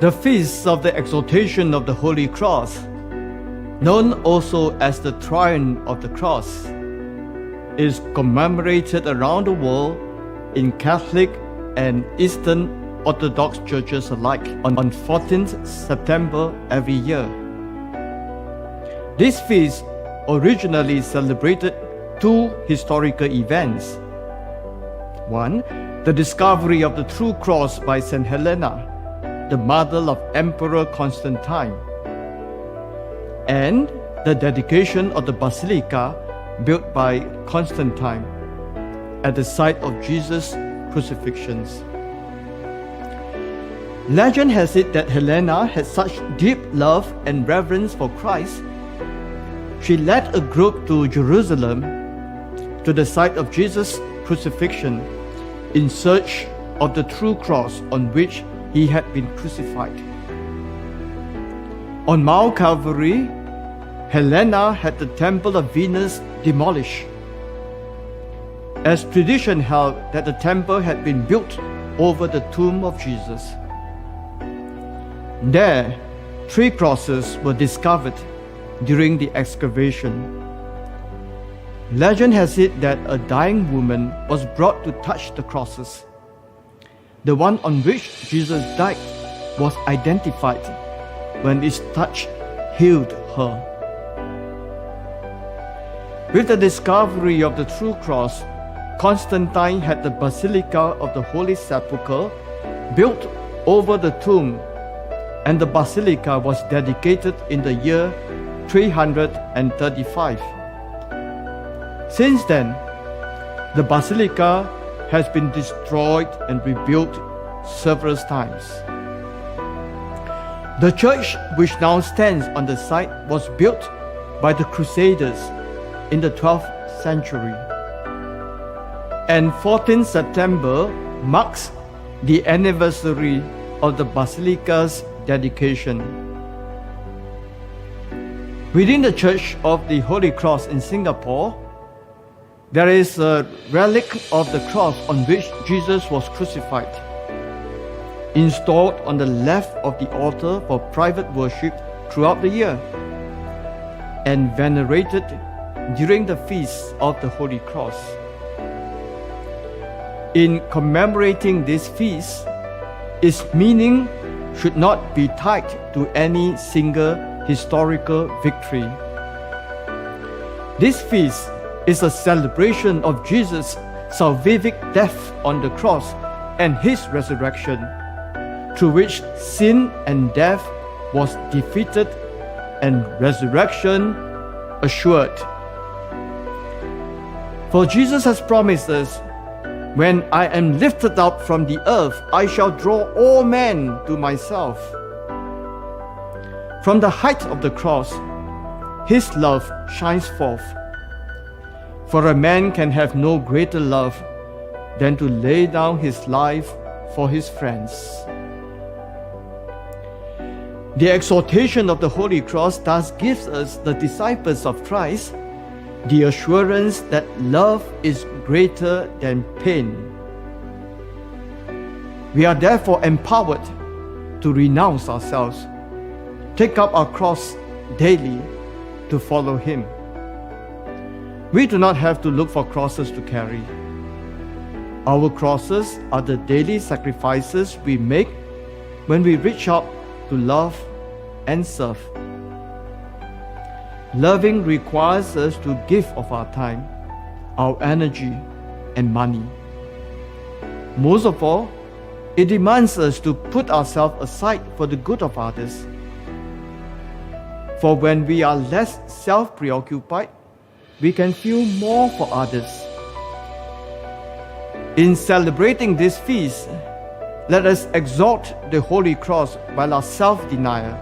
The Feast of the Exaltation of the Holy Cross, known also as the Triumph of the Cross, is commemorated around the world in Catholic and Eastern Orthodox churches alike on 14th September every year. This feast originally celebrated two historical events. One, the discovery of the true cross by St. Helena, the mother of Emperor Constantine, and the dedication of the basilica built by Constantine at the site of Jesus' crucifixions. Legend has it that Helena had such deep love and reverence for Christ, she led a group to Jerusalem, to the site of Jesus' crucifixion, in search of the true cross on which he had been crucified. On Mount Calvary, Helena had the temple of Venus demolished, as tradition held that the temple had been built over the tomb of Jesus. There, 3 crosses were discovered during the excavation. Legend has it that a dying woman was brought to touch the crosses. The one on which Jesus died was identified when its touch healed her. With the discovery of the true cross, Constantine had the Basilica of the Holy Sepulchre built over the tomb, and the basilica was dedicated in the year 335. Since then, the basilica has been destroyed and rebuilt several times. The church which now stands on the site was built by the Crusaders in the 12th century. And 14th September marks the anniversary of the basilica's dedication. Within the Church of the Holy Cross in Singapore, there is a relic of the cross on which Jesus was crucified, installed on the left of the altar for private worship throughout the year, and venerated during the Feast of the Holy Cross. In commemorating this feast, its meaning should not be tied to any single historical victory. This feast is a celebration of Jesus' salvific death on the cross and his resurrection, through which sin and death was defeated and resurrection assured. For Jesus has promised us, "When I am lifted up from the earth, I shall draw all men to myself." From the height of the cross, his love shines forth. For a man can have no greater love than to lay down his life for his friends. The exaltation of the Holy Cross thus gives us, the disciples of Christ, the assurance that love is greater than pain. We are therefore empowered to renounce ourselves, take up our cross daily to follow him. We do not have to look for crosses to carry. Our crosses are the daily sacrifices we make when we reach out to love and serve. Loving requires us to give of our time, our energy, and money. Most of all, it demands us to put ourselves aside for the good of others. For when we are less self-preoccupied, we can feel more for others. In celebrating this feast, let us exalt the Holy Cross by our self-denial.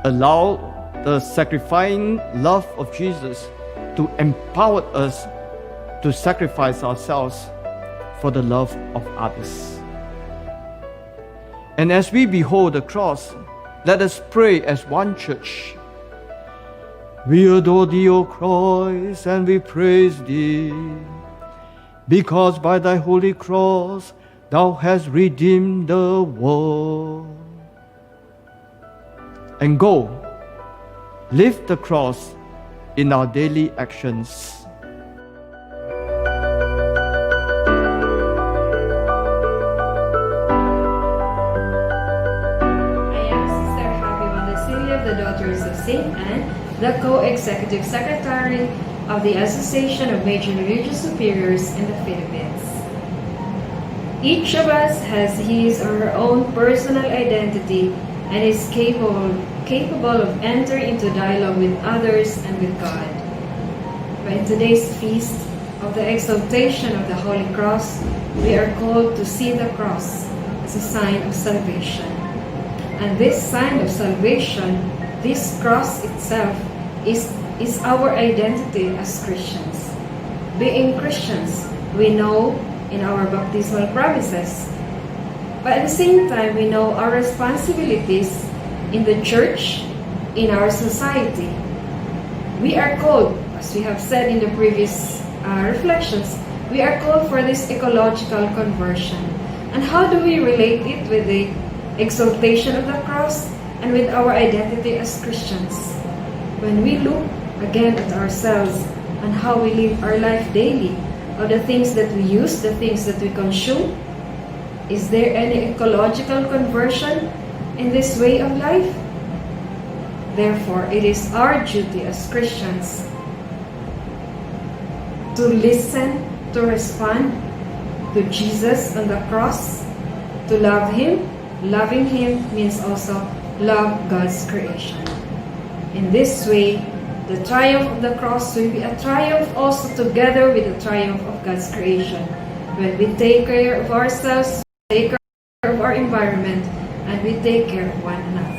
Allow the sacrificing love of Jesus to empower us to sacrifice ourselves for the love of others. And as we behold the cross, let us pray as one church. We adore thee, O Christ, and we praise thee, because by thy holy cross thou hast redeemed the world. and go, live the cross in our daily actions. I am Sister Happy Mandasilia of the Daughters of St. Anne, the co-executive secretary of the Association of Major Religious Superiors in the Philippines. Each of us has his or her own personal identity and is capable of entering into dialogue with others and with God. But in today's feast of the exaltation of the Holy Cross, we are called to see the cross as a sign of salvation. And this sign of salvation, this cross itself, is our identity as Christians. Being Christians, we know in our baptismal promises, but at the same time, we know our responsibilities in the church, in our society. We are called, as we have said in the previous reflections, we are called for this ecological conversion. And how do we relate it with the exaltation of the cross and with our identity as Christians? When we look again at ourselves and how we live our life daily, of the things that we use, the things that we consume, is there any ecological conversion in this way of life? Therefore, it is our duty as Christians to listen, to respond to Jesus on the cross, to love Him. Loving Him means also love God's creation. In this way, the triumph of the cross will be a triumph also together with the triumph of God's creation. When we take care of ourselves, take care of our environment, and we take care of one another.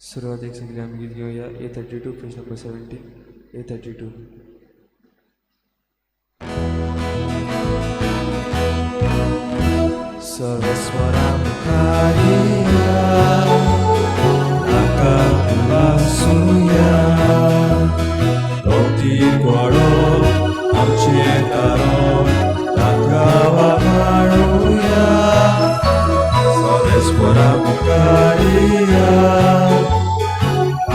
सुरुवातीक सगळे आमी गीत घेवया A32 page number 70 A32. Saraswaramukhariya Akatulasuya Dokti Goro Amche Taro Rakava Karuya Saraswaramukhariya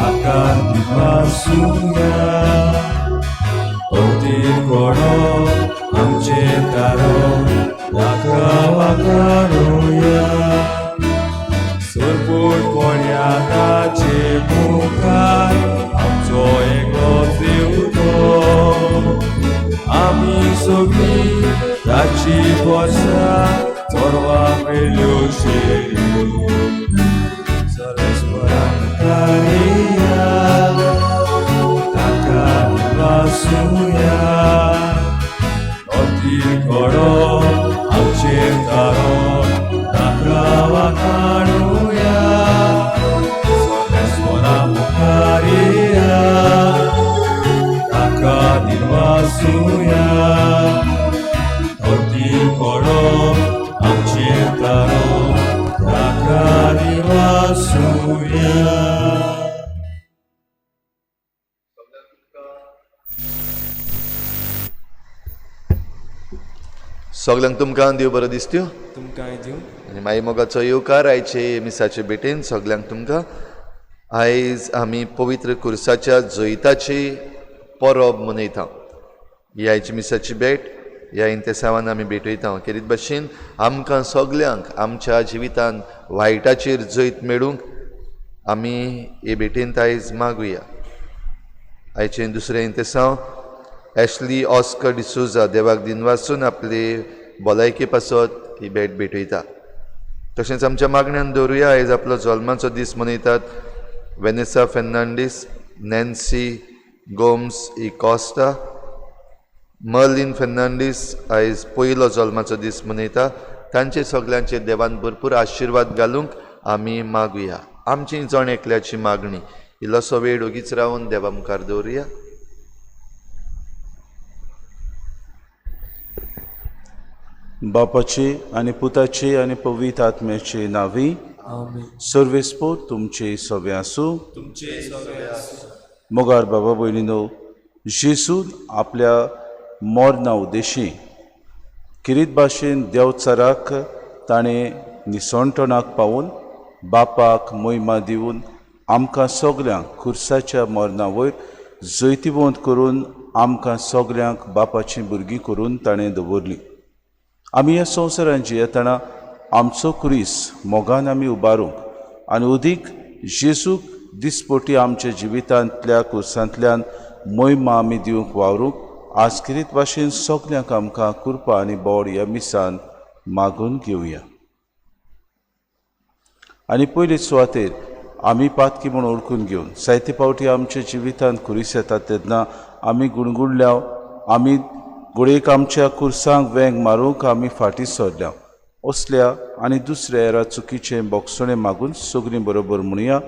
Akatulasuya Dokti Goro Amche Taro Rakava Karuya Surpur Koryatache Mukhar Amcho Ego Zeudo Ami Sogi Tachi Borsa Torva Pelushiri Saraswaramukhariya Takani Vasuya Oti Koro Amche Taro Rakava Karuya Saraswaramukhariya Takani Vasuya Oti Koro Amche Taro Rakani Vasuya. सगळ्यांक तुमकां देव बरो दिसत्यो तुमकां दिवं आनी मागीर मोगाचो येवकार आयचे मिसाचे भेटेन सगळ्यांक तुमकां. आयज आमी पवित्र कुर्साच्या जैताची परब मनयता. ही आयची मिसाची भेट ह्या इंतेसावान आमी भेटयता. खेरीत भाशेन आमकां सगल्यांक आमच्या जिवितान वायटाचेर जैत मेळूंक आमी हे भेटेंत आयज मागुया. आयचें दुसरें इंतेसांव एशली ऑस्कर डिसोजा देवाक दिनवासून आपले भलायके पासत ही भेट भेटयता. तशेंच आमच्या मागण्यांत दवरुया आयज आपलो जल्माचो दीस मनयतात वेनेसा फेर्नांडीस, नॅन्सी गोम्स इ कॉस्टा, मर्लिन फेर्नांडीस आयज पयलो जल्माचो दीस मनयता. तांचे सगळ्यांचे देवान भरपूर आशिर्वाद घालूंक आमी मागुया. आमची जण एकल्याची मागणी इल्लोसो वेळ ओगीच रावन देवा मुखार दवरुया. बापाचे आनी पुताचे आनी पवित्र आत्म्याचे नावी सर्वेस्पोर तुमचे सवे आसूं. मोगार बाबा भयणीनो, जेसून आपल्या मोरना उद्देशी किरीत भाशेन देवचाराक ताणें निसणटणाक पावून बापाक मोहिमा दिवन आमकां सगल्यांक खुर्साच्या मोरना वयर जैतिवंत करून आमकां सगल्यांक बापाचीं भुरगीं करून ताणें दवरलीं. आमी ह्या संवसारांत जियेतना आमचो क्रिस मोगान आमी उबारूंक आनी उदीक जेसूक दिसपोटी आमच्या जिवितांतल्या कुर्सांतल्यान मोहिमा आमी दिवंक वावरूंक आज किरीत भाशेन सगल्यांक आमकां कृपा आनी बोड ह्या मिसान मागून घेवया. आनी पयले सुवातेर आमी पातकी म्हूण ओळखून घेवन जायते फावटी आमच्या जिवितांत कुरीस येता तेन्ना आमी गुणगुणल्या, आमी घोडयेक आमच्या कुर्सांक वेंग मारूंक आमी फाटीं सरल्या. असल्या आनी दुसऱ्या हेरा चुकीचें बोगसणें मागून सगळीं बरोबर म्हणुया.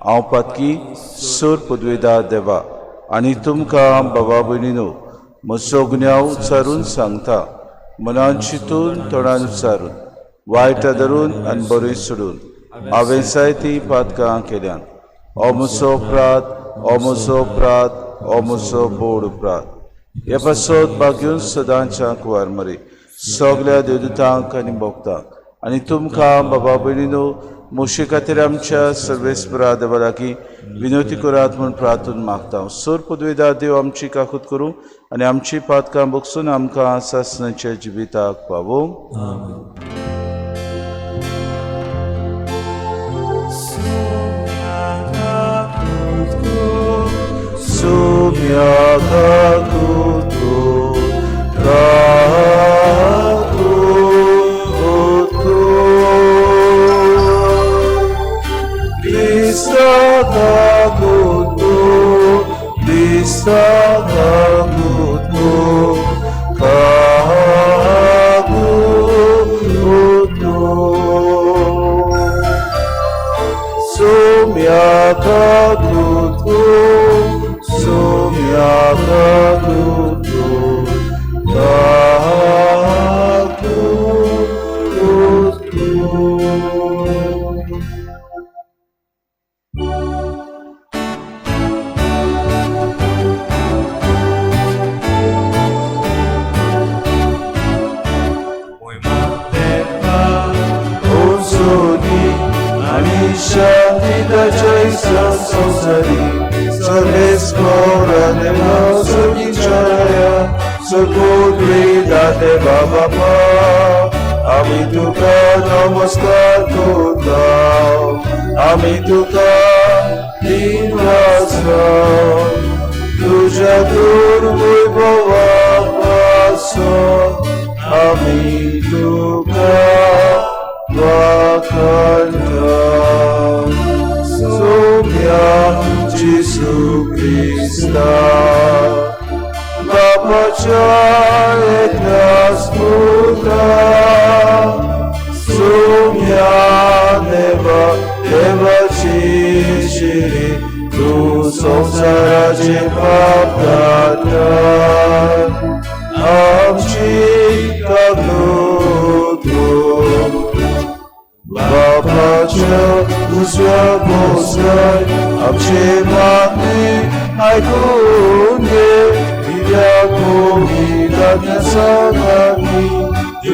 हांव पातकी सर पदवेदार देवा आनी तुमकां बाबा भयणीनो म्हजो गुन्यांव उच्चारून सांगता. मनान चिंतून तोंडान उच्चारून वायटा धरून आनी बरोय सोडून हांवें जायतीं पातकां केल्यान. हो म्हजो अपराध, हो म्हजो अपराध, हो म्हजो बोड अपराध. हे पासत भाग्यून सदांच्या कुवार मरे सगल्या देवदूतांक आनी भोगतांक आनी तुमकां बाबा भयणीनो मोशे खातीर आमच्या सर्वेस्परा देवा लागीं विनवती करात म्हूण प्रार्थून मागता. सर पदवेदार देव आमची काकूत करूं आनी आमची पातकां भोगसून आमकां सासणाच्या जिविताक पावोवं. आमी तुका नमस्कार करता, आमी तुका दिन वाजता, तुझ्या दुर्वैभवाक पासून आमी तुका वाखाणटा. सोम्या जेसू क्रिस्ता बापाच्या एकट्या स्पुता, सोम्या देवाची शिरी तू संसाराचे पाप घाता, आमची कागलो तू बापाच्या दुसऱ्या बोसाय आमचे मागणे ऐकून घे.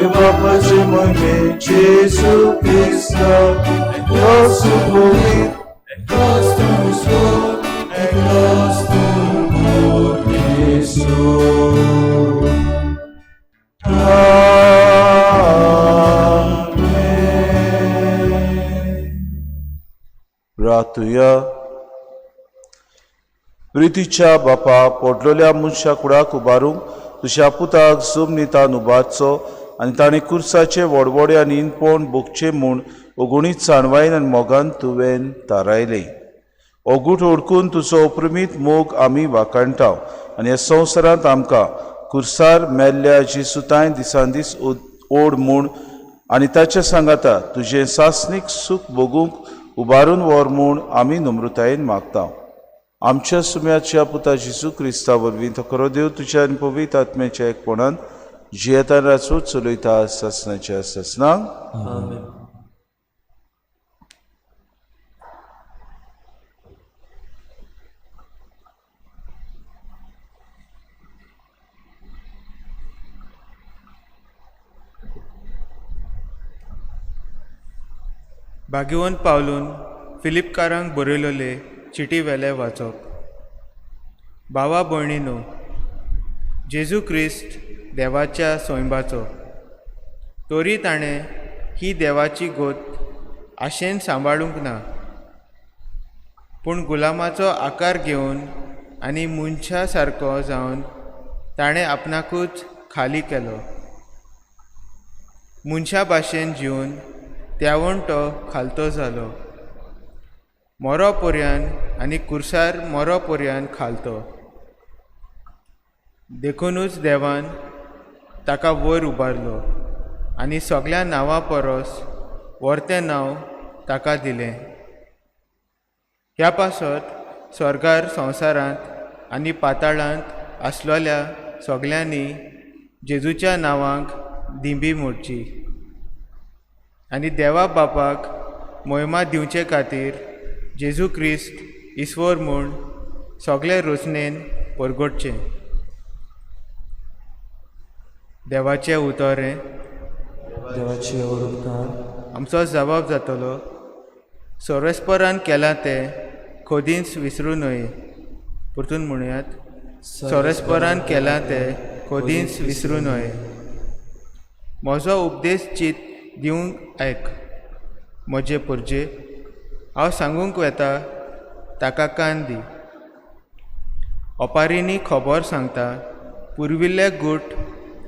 बापाचे महिमे जेसू क्रिस्ता प्रार्थुया. प्रितीच्या बापा, पोटलेल्या मनशा कुडाक उबारूंक तुज्या पुताक सूम नितान उबारचो आनी ताणें कुर्साचे व्हडव्हडे आनी इनपण भोगचे म्हूण अगुणीत साणवायन आनी मोगान तुवें तारायलें. ओगूट ओडकून तुजो अप्रमीत मोग आमी वाखाणटाव आनी ह्या संवसारांत आमकां कुर्सार मेल्ल्या जेसूताय दिसान दीस ओड म्हूण आनी ताच्या सांगाता तुजें सासणीक सूख भोगूंक उबारून व्हर म्हूण आमी नम्रतायेन मागता. आमच्या सुम्याच्या पुता जेसू क्रिस्ता वरवीं तो खरो देव तुज्या आनी पवित्र आत्म्याच्या एकपणान जियेता राचो चलयता ससनाच्या ससनाक. आमेन. भाग्यवंत पावलून फिलिपकारांक बरयलोले चिटी वेले वाचप. भावा भयणीनो, जेजू क्रिस्त देवाच्या सोयंबाचो, तोरी ताणें ही देवाची गोत आशेन सांबाळूंक ना, पूण गुलामाचो आकार घेवन आनी मनशा सारको जावन ताणें आपणाकूच खाली केलो. मनशा भाशेन जिवन त्यावण तो खालतो जालो, मोरो पर्यान आनी कुर्सार मोरो पर्यान खालतो. देखूनच देवान ताका वयर उबारलो आनी सगळ्या नांवां परस व्हरतें नांव ताका दिलें. ह्या पासत स्वर्गार संवसारांत आनी पाताळांत आसलोल्या सगळ्यांनी जेजूच्या नांवांक दिंबी मोडची आनी देवा बापाक मोहिमा दिवचे खातीर जेजू क्रिस्त इस्वर म्हूण सगळे रचनेन परगडचें. देवाचें उतोरें देवाची आवडूंक आमचो जबाब जातलो, सोरेस्परान केलां तें खोदींच विसरूं न्हय. परतून म्हणयात, सोरेस्परान केलां तें खोदींच विसरूं न्हय. म्हजो उपदेश चित दिवंक आयक. म्हजे पुरजे हांव सांगूंक वेता ताका कान दी. ओपारींनी खबर सांगता, पुर्विल्ले गूट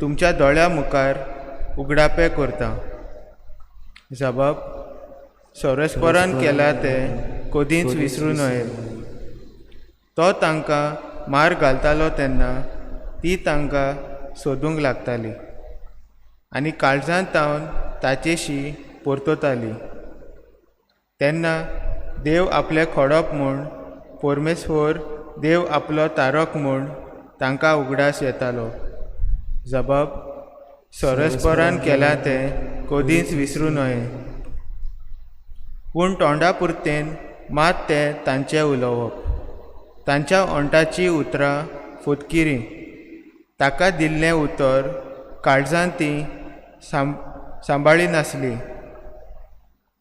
तुमच्या दोळ्या मुखार उगडापे करता. जबाब, सोरेस्परान केला तें कधीच विसरूं न्हय. तो तांकां मार घालतालो तेन्ना ती तांकां सोदूंक लागताली आनी काळजांत तावन ताचेशी परतताली. तेन्ना देव आपले खोडप म्हूण, परमेश्वर देव आपलो तारक म्हूण तांकां उगडास येतालो. जबाब: सरस्परान केला तें कधीच विसरूं नये. पूण तोंडा पुरतेन मात तें तांचें उलोवप. तांच्या ओंटाची उतरां फोतकिरी. ताका दिल्लें उतर काळजांत ती सांबाळी नासली.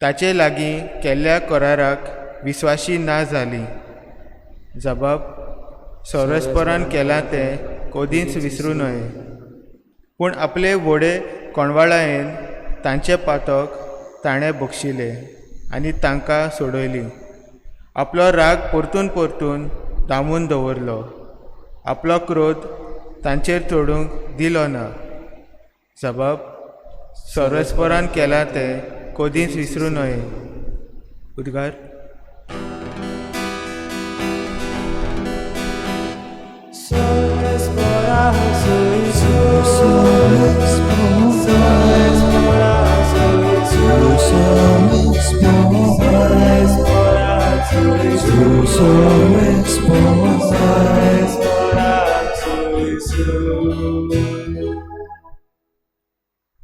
ताचे लागीं केल्ल्या कराराक विस्वाशी ना जाली. जबाब: सरस्परान केला तें कधीच विसरूं नये. पूण आपले व्हडे कोणवाळायेन तांचे पातक ताणें बक्षिले आनी तांकां सोडयली. आपलो राग परतून परतून दामून दवरलो. आपलो क्रोध तांचेर चडूंक दिलो ना. जबाब: सरस्परान केला तें कधीच विसरूं नये. उद्गार.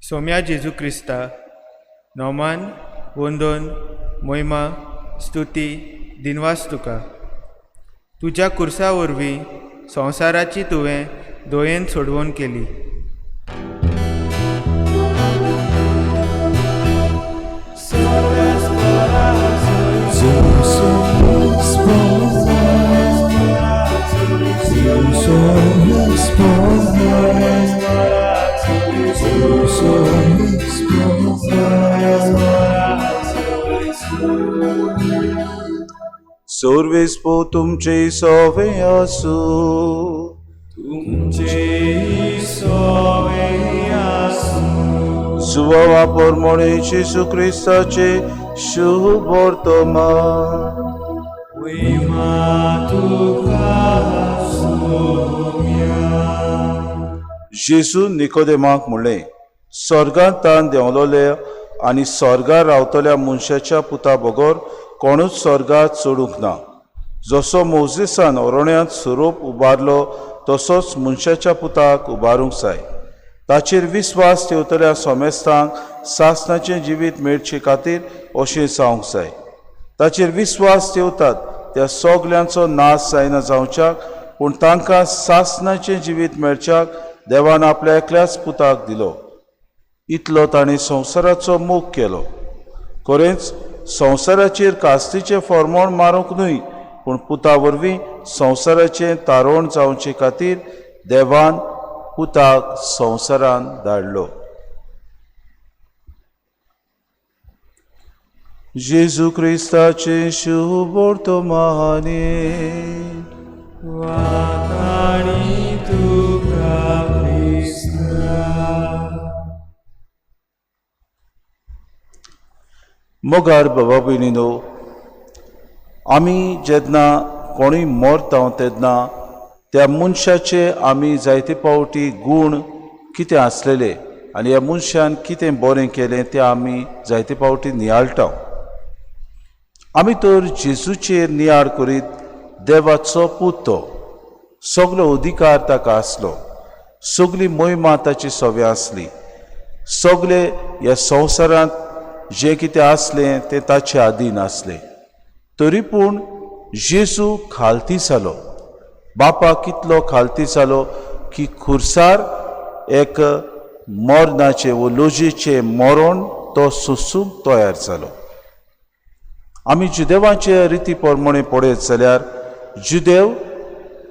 सोम्या जेजू क्रिस्ता, नोमान, वंदन, मोहिमा, स्तुती, दिनवास तुका. तुज्या कुर्सा वरवीं संवसाराची तुवें दोयेन सोडवून केली. सोर्वेस्पो तुमचे सोवे आसू. जुवा वापर म्हणे येशू क्रिस्ताचे शुभ वर्तमान. जेजू निकोदेमाक म्हणलें, स्वर्गांत तान देंवलोले आनी स्वर्गार रावतल्या मनशाच्या पुता बगर कोणूच स्वर्गात सोडूंक ना. जसो मोजेसान अरण्यांत स्वरूप उबारलो तसोच मनशाच्या पुताक उबारूंक जाय. ताचेर विस्वास ठेवतल्या सोमेस्तांक सासणाचें जिवीत मेळचे खातीर अशें जावंक जाय. ताचेर विस्वास ठेवतात त्या सगल्यांचो नाश जायना जावच्याक, पूण तांकां सासणाचें जिवीत मेळच्याक देवान आपल्या एकल्याच पुताक दिलो. इतलो ताणें संवसाराचो मोग केलो. खरेंच संवसाराचेर कास्तीचें फर्मोण मारूंक न्हय, पूण पुता वरवीं संवसाराचें तारोण जावचे खातीर देवान पुताक संवसारान धाडलो. जेजू क्रिस्ताचे शुभ वर्तमाने. मोगार बाबा भयणीनो, आमी जेन्ना कोणूय मरता तेन्ना त्या मनशाचे आमी जायते पावटी गूण कितें आसलेले आनी ह्या मनशान कितें बरें केलें तें आमी जायते पावटी नियाळटा. आमी तर जेजूचेर नियाळ करीत देवाचो पूत तो. सगलो अधिकार ताका आसलो. सगली मोहिमा ताची सोवे आसली. सगले ह्या संवसारांत जें कितें आसलें तें ताचे आधीन आसलें. तरी पूण जेजू खालती जालो. बापाक कितलो खालती जालो की खुर्सार एक मरणाचे वो लोजेचे मरण तो सोंसूंक तयार जालो. आमी जुदेवाचे रिती प्रमाणे पळयत जाल्यार जुदेव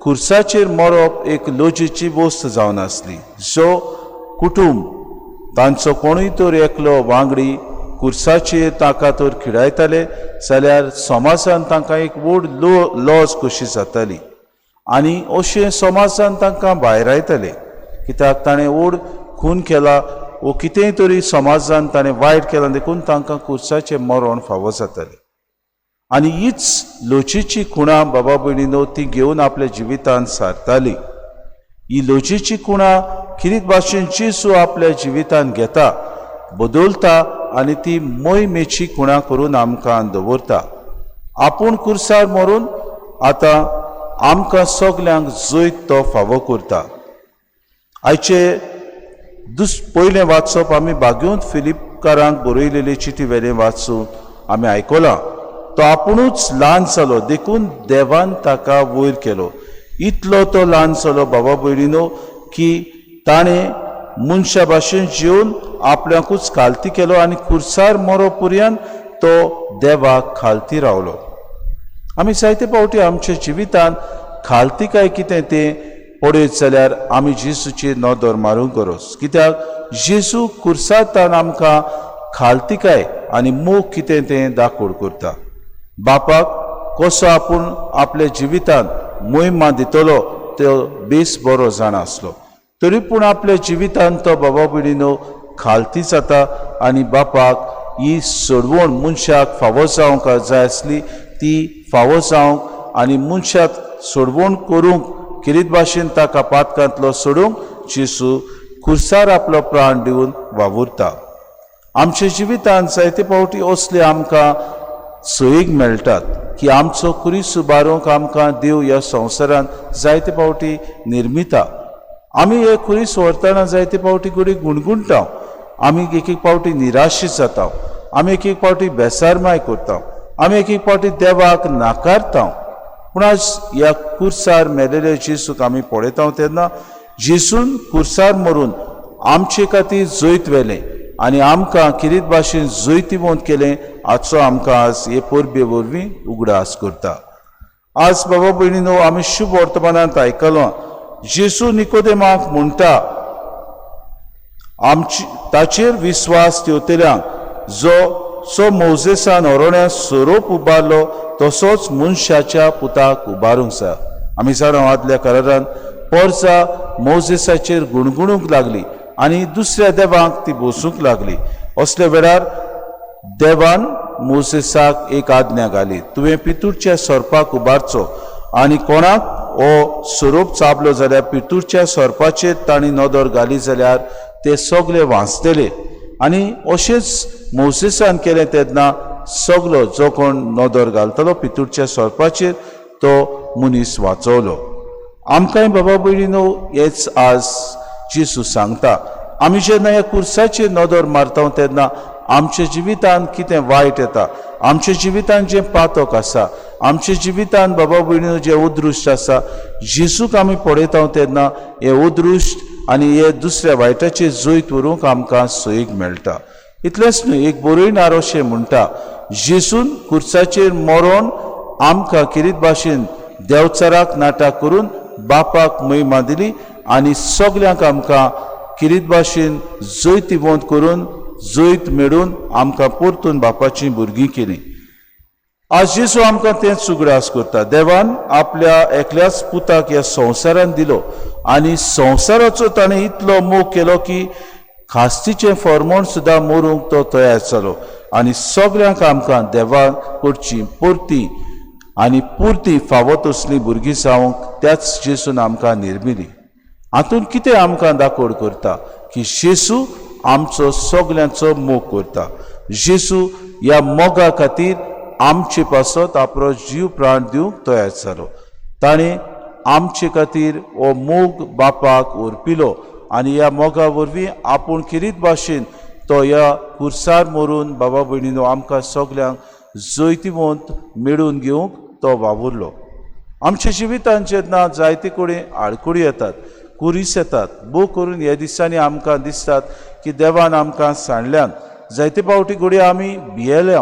खुर्साचेर मरप एक लोजेची वस्त जावन आसली. जो कुटुंब तांचो कोणूय तर एकलो वांगडी खुर्साचेर ताका तर खिडायताले जाल्यार समाजान तांकां एक व्हड लॉस कशी जाताली आनी अशें समाजान तांकां भायर आयताले, कित्याक ताणें व्हड खून केला वो कितेंय तरी समाजान ताणें वायट केलां देखून तांकां खुर्साचें मरण फावो जातालें. आनी हीच लोचेची खुणां बाबा भयणीनो ती घेवन आपल्या जिवितांत सारताली. ही लोचेची खुणां कितें भाशेन जेजू आपल्या जिवितांत घेता, बदलता आनी ती मोहिमेची खुणां करून आमकां दवरता. आपूण कुर्सार मरून आतां आमकां सगल्यांक जैत तो फावो करता. आयचे पयलें वाचप आमी बागेंत फिलिपकारांक बरयलेली चिटी वेलें वाचून आमी आयकलां. तो आपुणूच ल्हान जालो देखून देवान ताका वयर केलो. इतलो तो ल्हान जालो बाबा भयणीनो की ताणें मनशा भाशेन जिवन आपल्याकूच खालती केलो आनी कुर्सार मरो पर्यंत तो देवाक खालती रावलो. आमी जायते फावटी आमच्या जिवितांत खालतीकाय कितें तें पडयत जाल्यार आमी जेजूची नदर मारूंक गरज. कित्याक जेजू कुर्सातान आमकां खालतीकाय आनी मोग कितें तें दाखोड करता. बापाक कसो आपूण आपल्या जिवितांत मोहिमा दितलो तो बेस बरो जाणा आसलो. तरी पूण आपल्या जिवितांत तो बाबा भयणीनो खालती जाता आनी बापाक ही सोडवण मनशाक फावो जावंक जाय आसली ती फावो जावंक आनी मनशाक सोडवण करूंक किरीत भाशेन ताका पातकांतलो सोडूंक जेजू कुर्सार आपलो प्राण दिवन वावुरता. आमच्या जिवितांत जायते फावटी असले आमकां सोयीक मेळटात की आमचो कुरीस उबारूंक आमकां देव ह्या संवसारांत जायते फावटी निर्मिता. आमी हे कुरीस व्हरतना जायते फावटी घडी गुणगुणटा. आमी एक एक फावटी निराशीत जाता. आमी एक एक फावटी बेसारमाय करता. आमी एक एक फावटी देवाक नाकारता. पूण आज ह्या कुर्सार मेलेले जेजूक आमी पळयता तेन्ना जेजून कुर्सार मरून आमचे खातीर जैत वेलें आनी आमकां किरीत भाशेन जैतिवंत केलें हाचो आमकां आज हे परबे वरवीं उगडास करता. आज बाबा भयणीनो आमी शुभ वर्तमानांत आयकलां जेजू निकोदेमाक म्हणटा ताचेर विस्वास ठेवतल्यांक जो मोजेसान होरोण्यां सोरोप उबारलो तसोच मनशाच्या पुताक उबारूंक जाय. आमी जाणा आदल्या काळांत पर्जा मोजेसाचेर गुणगुणूंक लागली आनी दुसऱ्या देवांक ती बसूंक लागली. असल्या वेळार देवान मोजेसाक एक आज्ञा घाली, तुवें पितूरच्या सोरपाक उबारचो आनी कोणाक हो सोरोप चाबलो जाल्यार पितूरच्या सोरपाचेर तांणी नदर घाली जाल्यार ते सगळे वाचतले. आनी अशेंच मोसेसान केलें तेन्ना सगलो जो कोण नदर घालतलो पितूरच्या सोरपाचेर तो मनीस वाचवलो. आमकांय बाबा भयणीनो हेच आज जेजू सांगता. आमी जेन्ना ह्या कुर्साचेर नदर मारता तेन्ना आमच्या जिवितांत कितें वायट येता, आमच्या जिवितांत जें पातक आसा, आमच्या जिवितांत बाबा भयणीनो जें उद्रुश्ट आसा, जेजूक आमी पळयता तेन्ना हे उद्रुश्ट आनी हे दुसऱ्या वायटाचेर जैत व्हरूंक आमकां सोयीक मेळटा. इतलेंच न्हय, एक बरयणार अशें म्हणटा जेजून कुर्साचेर मरोन आमकां किरीत भाशेन देवचाराक नाटा करून बापाक महिमा दिली आनी सगल्यांक आमकां किरीत भाशेन जैतिवंत करून जैत मेळून आमकां परतून बापाची भुरगीं केलीं. आज जेजू आमकां तेंच उगडास करता. देवान आपल्या एकल्याच पुताक ह्या संवसारांत दिलो आनी संवसाराचो ताणें इतलो मोग केलो की खास्तीचें फर्मोण सुद्दां मरूंक तो तयार जालो आनी सगल्यांक आमकां देवा कडची परती आनी पुर्ती फावो तसलीं भुरगीं जावंक त्याच जेजून आमकां निर्मिली. हातूंत कितें आमकां दाखोड करता की जेजू आमचो सगल्यांचो मोग करता. जेजू ह्या मोगा खातीर आमचे पासत आपलो जीव प्राण दिवंक तयार जालो. ताणें आमचे खातीर हो मोग बापाक व्हरपिलो आनी ह्या मोगा वरवीं आपूण किरीत भाशेन तो ह्या कुर्सार मरून बाबा भयणीनो आमकां सगल्यांक जैतिवंत मेळून घेवंक तो वावुरलो. आमच्या जिवितांत जेन्ना जायते कडेन आडकुडी येतात, कुरीस येतात, भोव करून ह्या दिसांनी आमकां दिसतात की देवान आमकां सांडल्यान जायते फावटी घडये आमी भियेल्या,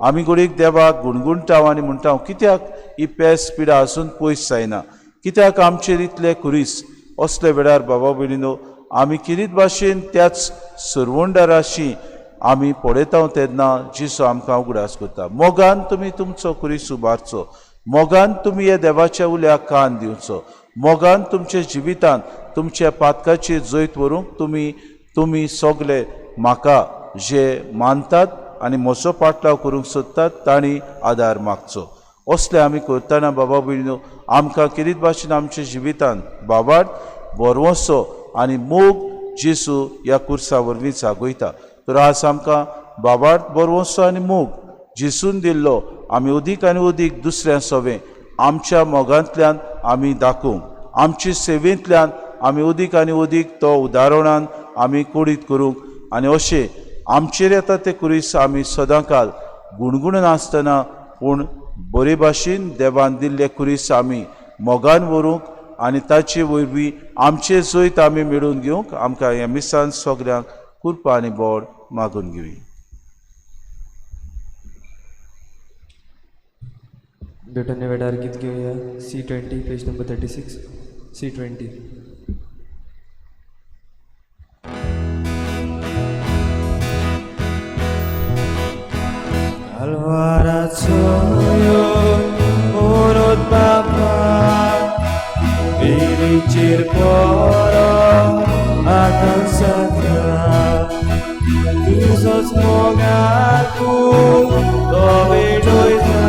आमी घडयेक देवाक गुणगुणटा आनी म्हणटा कित्याक ही पेस पिडा आसून पयस जायना, कित्याक आमचेर इतले कुरीस. असले वेळार बाबा भयणीनो आमी किरीत भाशेन त्याच सुरवंडाराशी आमी पळयता तेन्ना जेजू आमकां उगडास करता. मोगान तुमी तुमचो कुरीस उबारचो, मोगान तुमी हे देवाच्या उल्याक कान दिवचो, मोगान तुमच्या जिवितांत तुमच्या पातकाचेर जैत व्हरूंक तुमी सगळे म्हाका जे मानतात आनी म्हजो पाटलाव करूंक सोदतात तांणी आदार मागचो. असले आमी करतना बाबा भयणीनो आमकां किरीत भाशेन आमच्या जिवितांत बाबाड बरवंसो आनी मोग जेजू ह्या कुर्सा वरवीं जागयता. तर आज आमकां बाबाड बरवंसो आनी मोग जेजून दिल्लो आमी अदीक आनी अदीक दुसऱ्या सोबें आमच्या मोगांतल्यान आमी दाखोवंक, आमचे सेवेंतल्यान आमी अदीक आनी अदीक तो उदाहरणान आमी कोडीत करूंक आनी अशें आमचेर येता ते कुरीस आमी सदांकाल गुणगुण नासतना पूण बरे भाशेन देवान दिल्ले कुरीस आमी मोगान व्हरूंक आनी ताचे वरवीं आमचे जैत आमी मेळून घेवंक आमकां ह्या मिसान सगल्यांक कृपा आनी बोड मागून घेवया. भेटोने वेडार गीत घेऊया C20 page number 36 C20. Alvarazo urut Bapa Biricir poro akan sadar Yesus mogaku Dobe doita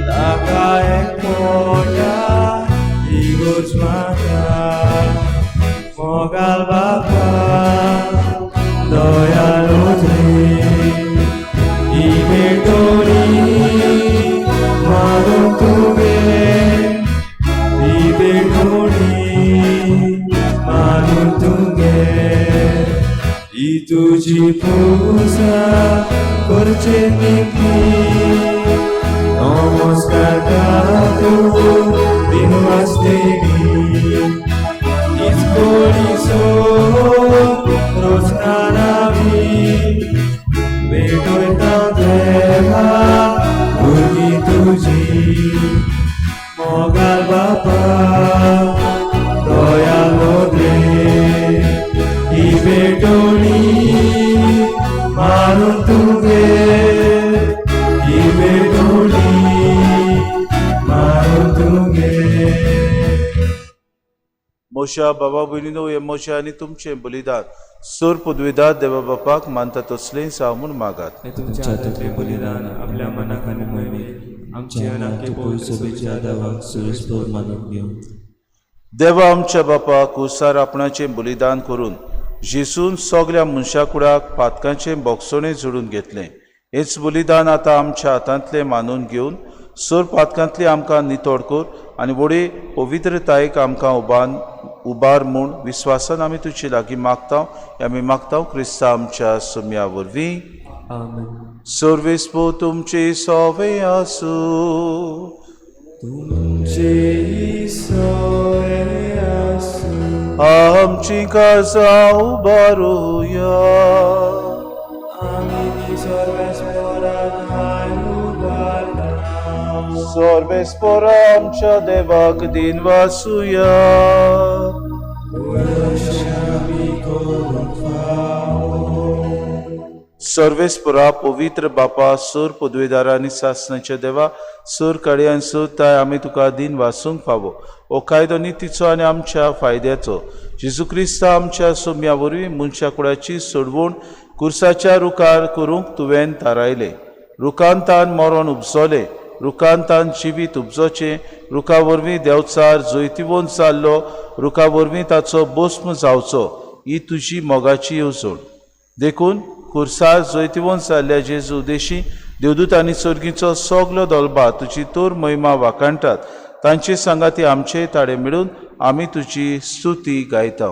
Takaek moja Igus mata Mogal Bapa Doya Lutri Ibedoni Manutuge Ibedoni Manutuge Itu jipusa Korcheniki Namaskar datu Dinwas devi Iskoriso Rosnanavi Bedoita deva Urgi tuji Mogal Bapa Doya lode Ibedoni Marun tuge Ibedoni Marun tuge. मोशा बाबा भयणीनो हे मोशा आनी तुमचें बलिदान सोर पदवीदार देवा बापाक मानता तसलें साव म्हूण मागात. हे तुमच्या हातांतलें बलिदान आपल्या मनाक आनी मळणी आमचे अनाके पळय सभेच्या देवाक सुरेस्पर मानून घेवन देवा आमच्या बापाक कुसार आपणाचें बलिदान करून जेसून सगल्या मनशा कुडाक पातकांचें बोगसोणें जोडून घेतलें. हेच बलिदान आतां आमच्या हातांतलें मानून घेवन सोर पातकांतली आमकां नितोड कर आनी व्हडे पवित्रतायेक आमकां उबार म्हूण विस्वासान आमी तुजे लागीं मागता आमी मागता क्रिस्ता आमच्या सुम्या वरवीं. आमेन. सर्वेस्पो तुमचे सोवे आसूं तुमचे सोय आसूं आमची काळजां उबारुया आमी सर्वेस्पराक हाय उबारता सर्वेस्परा आमच्या देवाक दिन वासुया सर्वेस्परा पवित्र बापा सोर पदवीदारा आनी सासणाच्या देवा सोर कड्यान सोदताय आमी तुका दिन वासूंक फावो हो कायदो नितीचो आनी आमच्या फायद्याचो जेजू क्रिस्ता आमच्या सोम्या वरवीं मनशा कुळाची सोडवण कुर्साच्या रुखार करूंक तुवें थारायलें. रुखांतान मरण उपजोलें रुखांतान जिवीत उपजोचें रुखा वरवीं देंवचार जैतिवंत जाल्लो रुखा वरवीं ताचो भस्म जावचो ही तुजी मोगाची येवजण. देखून खुर्सार जैतिवंत जाल्ल्या जेजू देशी देवदूत आनी सर्गीचो सगलो दलबा तुजी तोर महिमा वाकाणटात तांचे सांगाती आमचे ताडे मेळून आमी तुजी स्तुती गायता.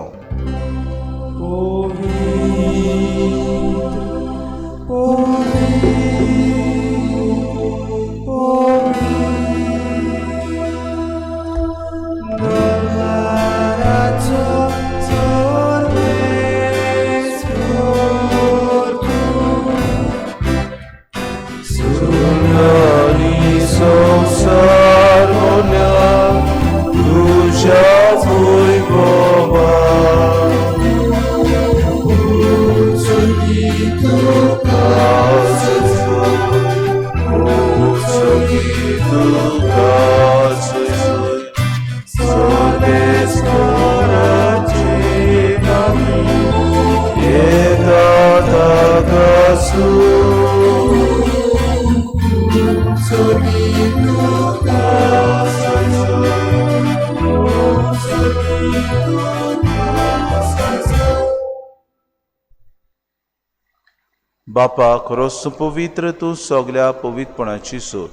बापा खरोच तूं पवित्र, तूं सगल्या पवित्रपणाची सोर.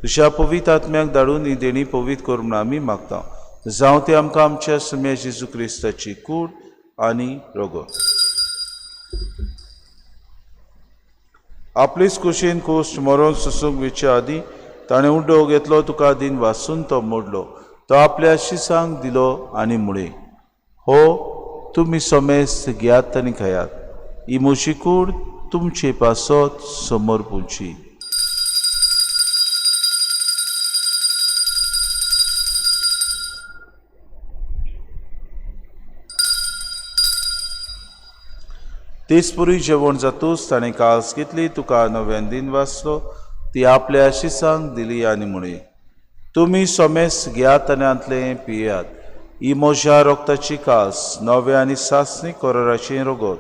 तुज्या पवित्र आत्म्याक धाडून ही देणी पवित्र कर म्हूण आमी मागता. जावं ते आमकां आमच्या सुम्या जेजू क्रिस्ताची कूड आनी रगत. आपलीच कुशीन कुश्ट मरोन सुसूंक विचे आदीं ताणें उड्डो घेतलो, तुका दिन वाचून तो मोडलो. तो आपल्या शिसांक दिलो आनी मुळे, हो तुमी सोमेस्त घेयात आनी खायात. ही म्हजी कूड तुमचे पासत समोर पुंची. तेचपुरी जेवण जातूच ताणें कास घेतली, तुका नव्यान दिन वाचलो. ती आपल्या शिसांक दिली आनी म्हणे, तुमी सोमेस्त घेयात आनी आंतले पियेयात. ही म्हज्या रोगताची कास, नवे आनी सासणी कोराराचें रगत,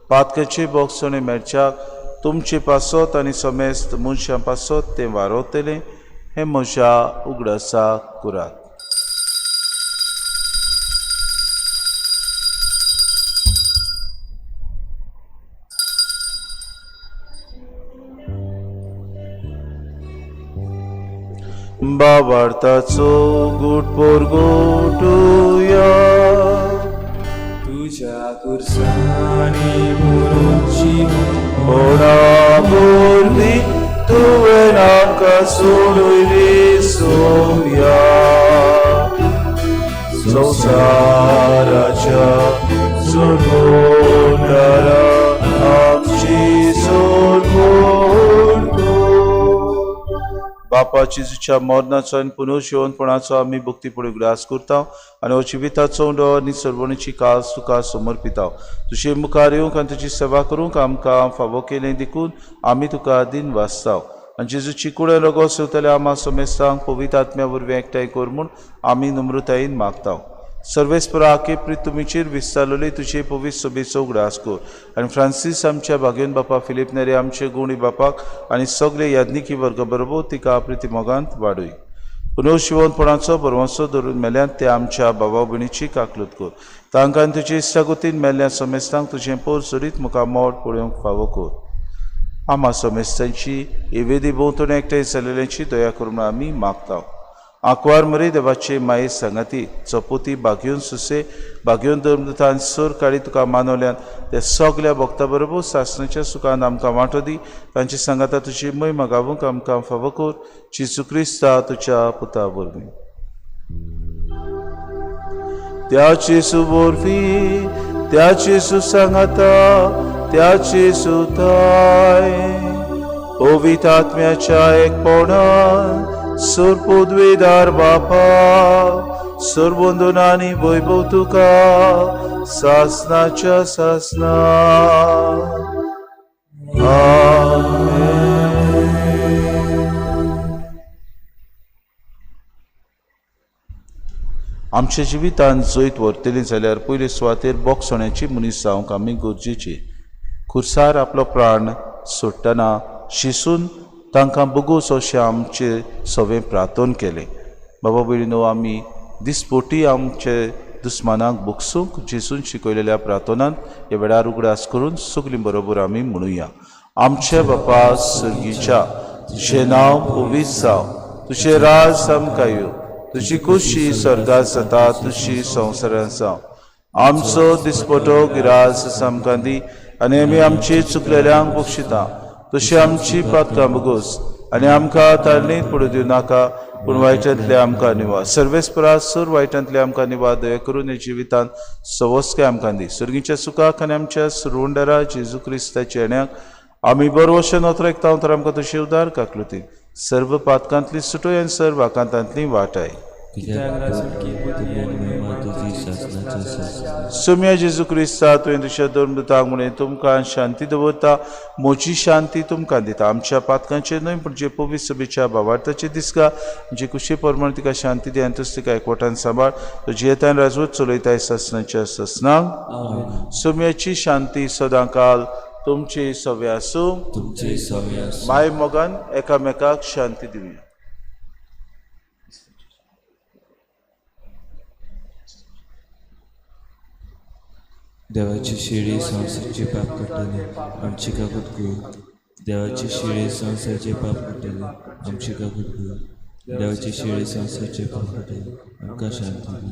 पातकाचे बोगसणे मेळच्याक तुमचे पासत आनी सोमेस्त मनशां पासत तें वारोतलें. हें म्हज्या उगडासाक करात. बाबार्थाचो गूट पोरगोटुया. तुझ्या कुर्सानी मुरुची ओणा बोर्दी तुवें आमकां सोडून सोया. संवसाराच्या सोडवणारा आमची सोडवण कर. बापा जेजूच्या मरणाचो आनी पुनर्जीवनपणाचो आमी भक्तीपुढे उगडास करता आनी हो जिविताचो उंडो आनी सर्वणीची कास तुका समर्पिता. तुजे मुखार येवंक आनी तुजी सेवा करूंक आमकां फावो केलें देखून आमी तुका दिन वाचता. आनी जेजूची कुडे रगत सेवतल्या आमा सोमेस्तांक पवित्र आत्म्या वरवीं एकठांय कर म्हूण आमी नम्रतायेन मागता. सर्वेस्परा आखे प्रीत तुमीचेर विस्तारलेली तुजे पवित्र सभेचो उगडास कर. आनी फ्रांसीस आमच्या भाग्यवन बापा, फिलीप नेरे आमचे गुणी बापाक आनी सगळे याज्ञिकी वर्ग बरोबर तिका प्रिती मोगांत वाडय. पुनर्जीवनपणाचो बरवंसो धरून मेल्यांत ते आमच्या भावा भयणीची काकलूत कर. तांकां आनी तुजे इश्टागोतीन मेल्ल्या सोमेस्तांक तुजें पोर सोरीत मुखार मोड पळोवंक फावो कर. आमा सोमेस्तांची हे वेदी भोंवतणी एकठांय जालेल्यांची दया करून आमी मागता. आंकवार मरे देवाचे माये सांगाती चपोती भाग्योन सुसे भाग्योन धर्मदूतान सोर काडी तुका मानवल्यान त्या सगल्या भक्तां बरोबर सासणाच्या सुखान आमकां वांटो दी. तांची सांगाता तुजी महिमा गावूंक आमकां फावो कर. जेजू क्रिस्ता तुज्या पुता वरवीं. त्याचे सुवरवी त्याचे सुसंगाता त्याचे सुताय पवित्र आत्म्याच्या एकपणान सर्वोद्वेदार बापा सर्वोंदनानी वैभव तुका सासनाच्या सासना. आमच्या जिवितांत जैत व्हरतलीं जाल्यार पयले सुवातेर बोगसण्याची मनीस जावंक आमी गरजेची. खुर्सार आपलो प्राण सोडटना शिसून तांकां बगूस अशें आमचे सवे प्रार्थन केलें. बाबा भयणीनो, आमी दिसपोटी आमचे दुस्मानाक भोगसूंक जेजून शिकयलेल्या प्रार्थनांत ह्या वेळार उगडास करून सगलीं बरोबर आमी म्हणुया. आमचे बापा सर्गीच्या, तुजें नांव पवित्र जावं, तुजें राज आमकां येवं, तुजी खुशी स्वर्गांत जाता तुजी संवसारांत जावं. आमचो दिसपटो गिरास आमकां दी आनी आमी आमची चुकलेल्यांक बक्षिता. तशी आमची पातकां बगोस आनी आमकां तारणीत पडूं दिवं नाका, पूण वायटांतले आमकां निवार. सर्वेस्परा सर वायटांतले आमकां निवार दया करून हे जिवितांत सवस्के आमकां दी. सर्गीच्या सुखाक आनी आमच्या सुरवंडरा जेजू क्रिस्ताच्या येण्याक आमी बरो वशेन नोतरेकता तर आमकां तुशी उदार काकलुती. सर्व पातकांतली सुटोय आनी सर्व वाकांतांतली वाटाय. सुम्या जेजू क्रिस्ता तुवें तुज्या धर्मदूतांक म्हणून तुमकां शांती दवरता. म्हजी शांती तुमकां दिता. आमच्या पातकांचेर न्हय पूण जे पवित्र सभेच्या भावार्थाचे दिसका जे कुशी प्रमाण तिका शांती दी आनी तुज तिका एकवटान सांबाळ. तुजी येतान राजवत चलयताय ससनाच्या ससनांक. सुम्याची शांती सदां काल तुमची सवे आसूं. माय मोगान एकामेकाक शांती दिवया. देवाची शिडी संसारचे पाप काडटली आमची काकूत कर. देवाची शिडी संसारचे पाप काडटली आमची काकूत कर. देवाची शिडी संसारचे पाप काडटली आमकां शांती दी.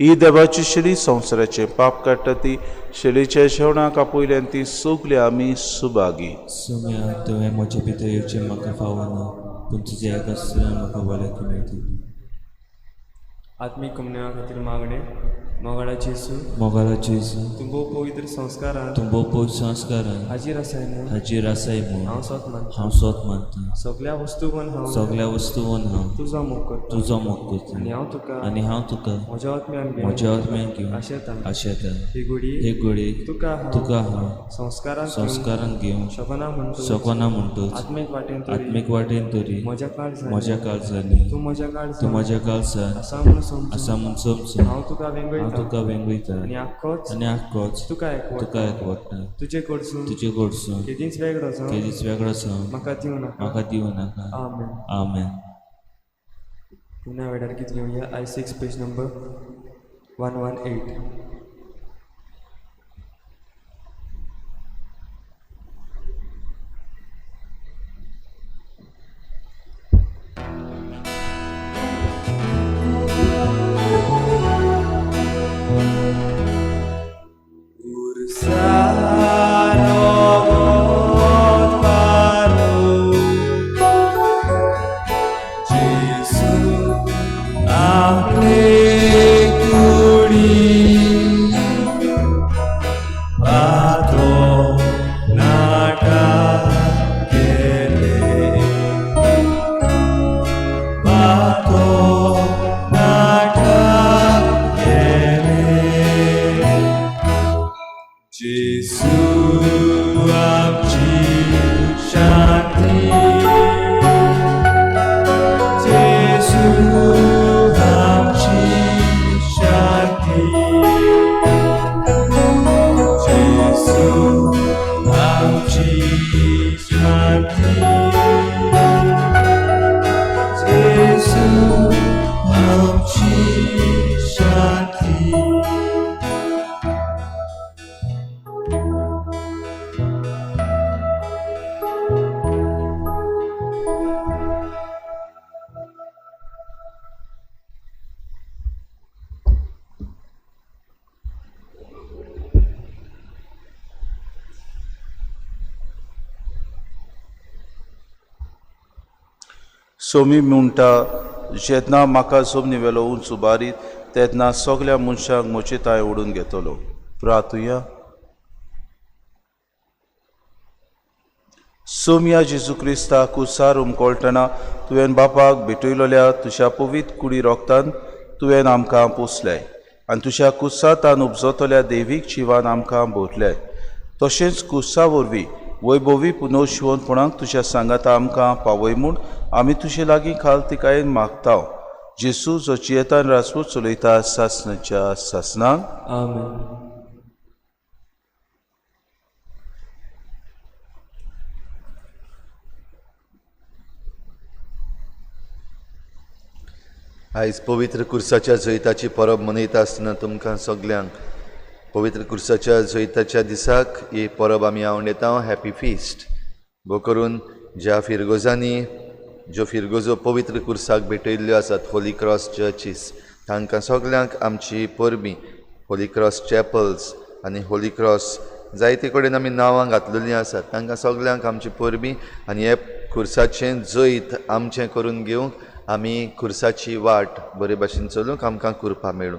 ही देवाची शिडी संवसाराचे पाप काडटा ती शिडीच्या जेवणाक आपयल्यान ती सुकली आमी सुभागी. सुम्या तुवें म्हजे भितर येवचें म्हाका फावना पूण तुज्या एका सुरान म्हाका भलायकी मेळटली. आत्मीक कमण्या खातीर मागणे मोगाळाची येसू मोगाला जेजू तूं भोव पवित्र संस्कारान तूं भोव संस्कारान हाजीर आसाय म्हूण हाजीर आसाय म्हूण हांव स्वत मानता. हांव स्वत मानता. सगळ्या वस्तूंवन हांव सगळ्या वस्तूंवन हांव तुजो मोग करता तुजो मोग करता आनी हांव तुका तुका म्हज्या आत्म्यान घेवन म्हज्या आत्म्यान घेवन आशेता. आशेता. ही घडी हे घडी तुका हांव संस्कारान घेवन शोभना म्हणटो सोकोना म्हणटोच आत्मीक वाटेन तरी आत्मीक वाटेन तरी म्हज्या काळजांनी म्हज्या काळजांनी तूं म्हज्या तूं काळजांत म्हज्या काळजान आसा म्हूण समजून आसा म्हूण समजून हांव तुका हांव वेंगयता तुका वेंगयता आनी आख्खोच आनी आख्खोच तुका एकवटा. तुका एकवटा. तुजे कडसून तुजे कडसून केदींच वेगळो जावन केदीच वेगळो जावन म्हाका दिवं नाका. म्हाका दिवं नाका. आमेन. आमेन. पुन्हा वेळार कितें घेवया I6 पेज नंबर 118. सोमी म्हणटा जेन्ना म्हाका जमनी वेलो उंच उबारीत तेन्ना सगल्या मनशांक म्हजी ताय ओडून घेतलो. प्रार्थुया. सोम्या जेजू क्रिस्ता कुसार उमकोळटना तुवें बापाक भेटयलोल्या तुज्या पवित्र कुडी रोगतान तुवें आमकां पोसल्याय आनी तुज्या कुसातान उपजतल्या दैवीक जिवान आमकां भरल्याय. तशेंच कुसा वरवीं वैभवी पुनर्शिवनपणाक तुज्या सांगाता आमकां पावय म्हूण आमी तुजे लागीं खाल तिकायेन मागता. जेसू जो जियेतान राजपूत चलयता सासणाच्या सासणाक. आमेन. आयज पवित्र कुर्साच्या जैताची परब मनयता आसतना तुमकां सगल्यांक पवित्र कुर्साच्या जैताच्या दिसाक ही परब आमी आवंडेता हॅपी फिस्ट. भो करून ज्या फिरगोजांनी ज्यो फिरगोजो पवित्र कुर्साक भेटयल्ल्यो आसात होली क्रॉस चर्चीस तांकां सगल्यांक आमची परबीं. होली क्रॉस चॅपल्स आनी होली क्रॉस जायते कडेन आमी नांवां घातलेलीं आसात तांकां सगल्यांक आमची परबीं. आनी हे खुर्साचें जैत आमचें करून घेवंक आमी खुर्साची वाट बरे भाशेन चलूंक आमकां कुरपा मेळूं.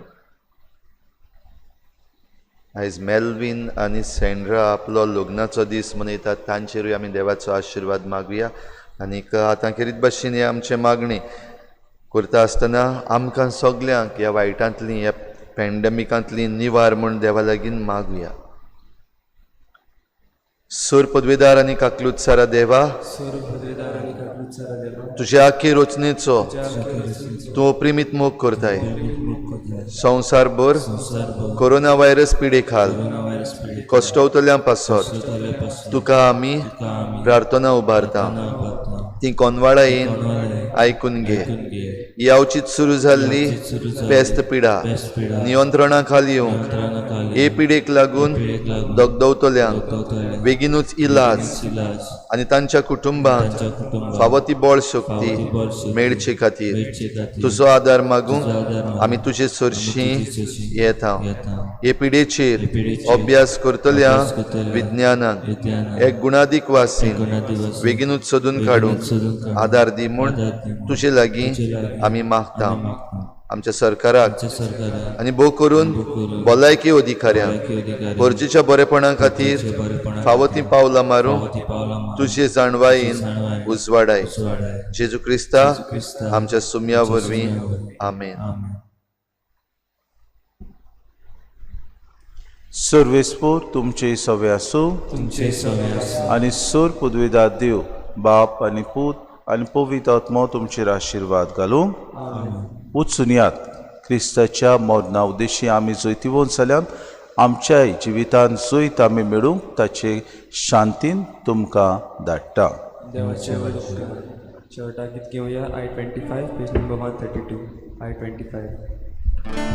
आयज मेल्वीन आनी सँड्रा आपलो लग्नाचो दीस मनयतात तांचेरूय आमी देवाचो आशिर्वाद मागुया. आनीक आतां खेरीत भाशेन हे आमचें मागणी करता आसतना आमकां सगल्यांक ह्या वायटांतली ह्या पॅन्डेमिकांतली निवार म्हूण देवा लागीं मागुया. सूर पदवेदार आनी काकलुतसारा देवा तुज्या आख्खे रचनेचो तूं अप्रिमीत मोग करताय. संवसारभर कोरोना व्हायरस पिडे खाल कश्टवतल्यां पासत तुका आमी प्रार्थना उबारता. ती कोनवाळा येवन आयकून घे ऐकून घे. यावचीत सुरू जाल्ली सुरू जाल्ली पेस्त पिडा पेस्त पिडा नियंत्रणा खाली येवंक नियंत्रणाखाली हे पिडेक लागून पिडेक लागून दगदवतल्यांक दगदवतल्यांक बेगीनूच इलाज इलाज आनी तांच्या कुटुंबांत तांच्या कुटुंबाक फावो ती बळ फावो शक्ती ती बळ शक्ती मेळचे खातीर मेळचे खातीर तुजो आदार मागूंक तुजो आदार मागूंक आमी तुजे चडशी तुजे चडशी येता येता. हे पिडेचेर हे पिडेचेर अभ्यास करतल्या अभ्यास करतल्या विज्ञानान विज्ञानान एक गुणादीक वासीन गुणादिवस बेगीनूच सोदून बेगीनूच काडून सोदून काडून आदार दी म्हूण आदार दी म्हूण तुजे लागीं तुजे लागीं आमी मागता आमी मागता. आमच्या सरकाराक आमच्या सरकाराक आनी भोव करून करून भलायकी अधिकाऱ्यांक भलायकी अधिकारी गरजेच्या बरेपणा खातीर गरजेच्या बरेपणा फावो ती पावलां मारूंक फावो ती पावलां मारूंक तुजे जाणवायेन जाणवायेन उजवाडाय उजवाडाय. जेजू क्रिस्ता क्रिस्ता आमच्या सुम्या वरवीं सुम्या वरवीं. आमेन. आमेन. सर्वेस्पोर तुमचे सवे आसूं तुमचे सवे आसूं आनी सोर पदवीदार देव बाप आनी पूत आनी पवित्र आत्मो तुमचेर आशिर्वाद घालूं. वचून यात क्रिस्ताच्या मरणा उद्देशी आमी जैतिवंत जाल्यान आमच्याय जिवितान जैत आमी मेळूंक ताचे शांतीन तुमकां धाडटा. देवाचे उपकार. शेवटाक गीत घेवया I-25 पेज नंबर 132 I-25.